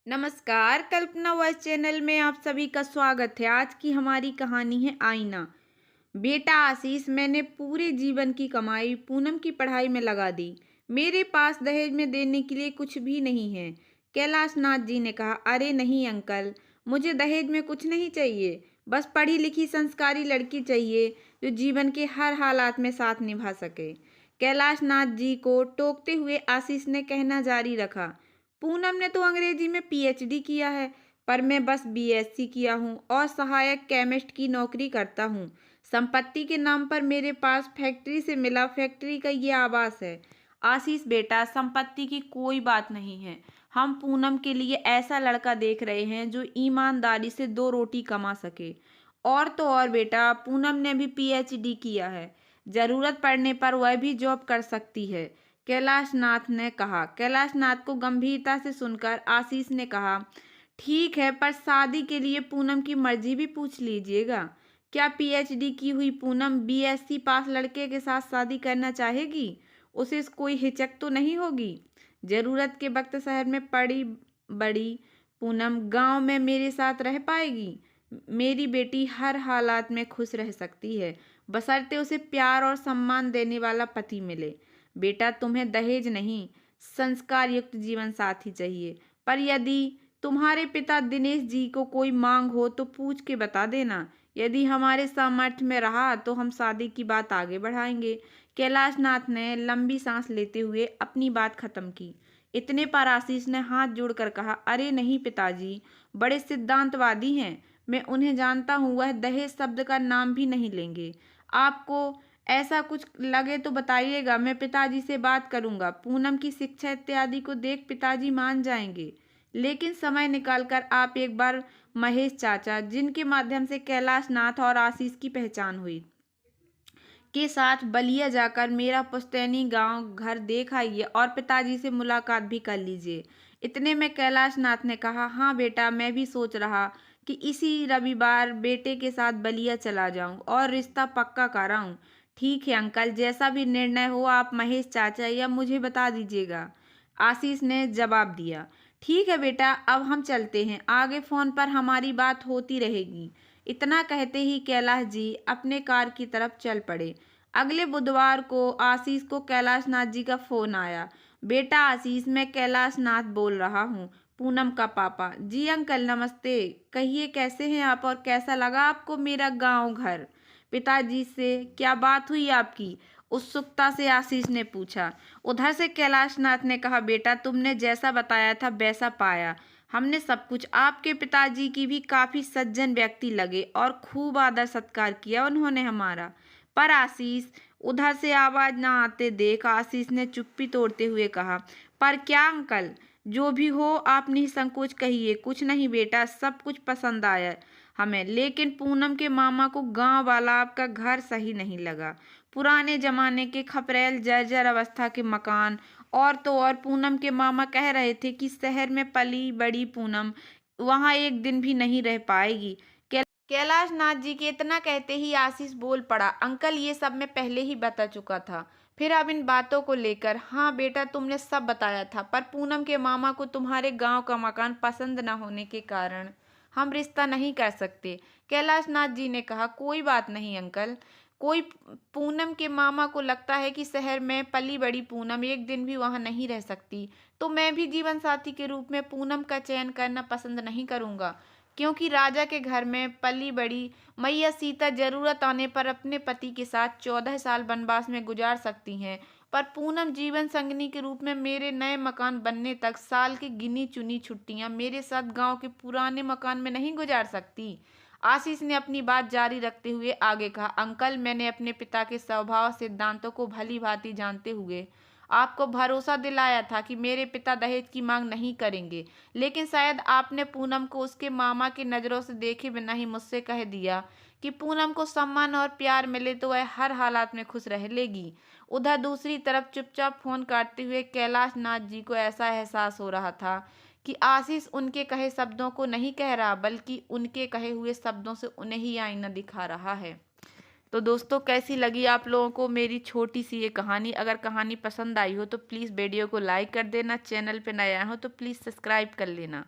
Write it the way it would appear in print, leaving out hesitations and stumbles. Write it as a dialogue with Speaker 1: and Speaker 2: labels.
Speaker 1: नमस्कार, कल्पना voice channel में आप सभी का स्वागत है। आज की हमारी कहानी है आईना। बेटा आशीष, मैंने पूरे जीवन की कमाई पूनम की पढ़ाई में लगा दी। मेरे पास दहेज में देने के लिए कुछ भी नहीं है। कैलाश नाथ जी ने कहा, अरे नहीं अंकल, मुझे दहेज में कुछ नहीं चाहिए। बस पढ़ी लिखी संस्कारी लड़की चाहिए जो जीवन के हर हालात में साथ निभा सके। कैलाश नाथ जी को टोकते हुए आशीष ने कहना जारी रखा, पूनम ने तो अंग्रेजी में पीएचडी किया है, पर मैं बस बीएससी किया हूँ और सहायक केमिस्ट की नौकरी करता हूँ। संपत्ति के नाम पर मेरे पास फैक्ट्री से मिला फैक्ट्री का ये आवास है। आशीष बेटा, संपत्ति की कोई बात नहीं है। हम पूनम के लिए ऐसा लड़का देख रहे हैं जो ईमानदारी से दो रोटी कमा सके। और तो और बेटा, पूनम ने भी पीएचडी किया है। जरूरत पड़ने पर वह भी जॉब कर सकती है। कैलाश नाथ ने कहा। कैलाश नाथ को गंभीरता से सुनकर आशीष ने कहा, ठीक है, पर शादी के लिए पूनम की मर्जी भी पूछ लीजिएगा। क्या पीएचडी की हुई पूनम बीएससी पास लड़के के साथ शादी करना चाहेगी? उसे कोई हिचक तो नहीं होगी? जरूरत के वक्त शहर में पड़ी बड़ी पूनम गांव में मेरे साथ रह पाएगी। मेरी बेटी हर हालात में खुश रह सकती है, बशर्ते उसे प्यार और सम्मान देने वाला पति मिले। बेटा, तुम्हें दहेज नहीं, संस्कार युक्त जीवन साथी चाहिए। पर यदि तुम्हारे पिता दिनेश जी को कोई मांग हो तो पूछ के बता देना। यदि हमारे सामर्थ्य में रहा तो हम शादी की बात आगे बढ़ाएंगे। कैलाश नाथ ने लंबी सांस लेते हुए अपनी बात खत्म की। इतने पर आशीष ने हाथ जोड़कर कहा, अरे नहीं पिताजी, बड़े सिद्धांतवादी हैं। मैं उन्हें जानता हूँ, वह दहेज शब्द का नाम भी नहीं लेंगे। आपको ऐसा कुछ लगे तो बताइएगा, मैं पिताजी से बात करूंगा। पूनम की शिक्षा इत्यादि को देख पिताजी मान जाएंगे। लेकिन समय निकालकर आप एक बार महेश चाचा, जिनके माध्यम से कैलाश नाथ और आशीष की पहचान हुई, के साथ बलिया जाकर मेरा पुश्तैनी गांव घर देख आइए और पिताजी से मुलाकात भी कर लीजिए। इतने में कैलाश नाथ ने कहा, हाँ बेटा, मैं भी सोच रहा कि इसी रविवार बेटे के साथ बलिया चला जाऊं और रिश्ता पक्का कराऊं। ठीक है अंकल, जैसा भी निर्णय हो आप महेश चाचा या मुझे बता दीजिएगा, आशीष ने जवाब दिया। ठीक है बेटा, अब हम चलते हैं, आगे फोन पर हमारी बात होती रहेगी। इतना कहते ही कैलाश जी अपने कार की तरफ चल पड़े। अगले बुधवार को आशीष को कैलाश नाथ जी का फोन आया। बेटा आशीष, मैं कैलाश नाथ बोल रहा हूँ, पूनम का पापा। जी अंकल नमस्ते, कहिए कैसे हैं आप और कैसा लगा आपको मेरा गांव घर? पिताजी से क्या बात हुई आपकी? उत्सुकता से आशीष ने पूछा। उधर से कैलाश नाथ ने कहा, बेटा तुमने जैसा बताया था वैसा पाया हमने सब कुछ। आपके पिताजी की भी काफी सज्जन व्यक्ति लगे और खूब आदर सत्कार किया उन्होंने हमारा। पर आशीष, उधर से आवाज ना आते देख आशीष ने चुप्पी तोड़ते हुए कहा, पर क्या अंकल? जो भी हो आप निसंकोच कहिए। कुछ नहीं बेटा, सब कुछ पसंद आया हमें, लेकिन पूनम के मामा को गांव वाला आपका घर सही नहीं लगा। पुराने जमाने के खपरेल जर्जर अवस्था के मकान, और तो और पूनम के मामा कह रहे थे कि शहर में पली बड़ी पूनम वहां एक दिन भी नहीं रह पाएगी। कैलाश नाथ जी के इतना कहते ही आशीष बोल पड़ा, अंकल ये सब मैं पहले ही बता चुका था। फिर अब इन बातों को लेकर? हाँ बेटा, तुमने सब बताया था, पर पूनम के मामा को तुम्हारे गांव का मकान पसंद न होने के कारण हम रिश्ता नहीं कर सकते। कैलाश नाथ जी ने कहा, कोई बात नहीं अंकल, कोई पूनम के मामा को लगता है कि शहर में पली बड़ी पूनम एक दिन भी वहां नहीं रह सकती, तो मैं भी जीवन साथी के रूप में पूनम का चयन करना पसंद नहीं करूंगा। क्योंकि राजा के घर में पली बड़ी मैया सीता जरूरत आने पर अपने पति के साथ 14 साल वनवास में गुजार सकती हैं, पर पूनम जीवन संगिनी के रूप में मेरे नए मकान बनने तक साल की गिनी चुनी छुट्टियां मेरे साथ गांव के पुराने मकान में नहीं गुजार सकती। आशीष ने अपनी बात जारी रखते हुए आगे कहा, अंकल मैंने अपने पिता के स्वभाव सिद्धांतों को भली भांति जानते हुए आपको भरोसा दिलाया था कि मेरे पिता दहेज की मांग नहीं करेंगे, लेकिन शायद आपने पूनम को उसके मामा की नज़रों से देखे बिना ही मुझसे कह दिया कि पूनम को सम्मान और प्यार मिले तो वह हर हालात में खुश रह लेगी। उधर दूसरी तरफ चुपचाप फोन काटते हुए कैलाश नाथ जी को ऐसा एहसास हो रहा था कि आशीष उनके कहे शब्दों को नहीं कह रहा, बल्कि उनके कहे हुए शब्दों से उन्हें ही आईना दिखा रहा है। तो दोस्तों, कैसी लगी आप लोगों को मेरी छोटी सी ये कहानी? अगर कहानी पसंद आई हो तो प्लीज़ वीडियो को लाइक कर देना, चैनल पे नया हो तो प्लीज़ सब्सक्राइब कर लेना।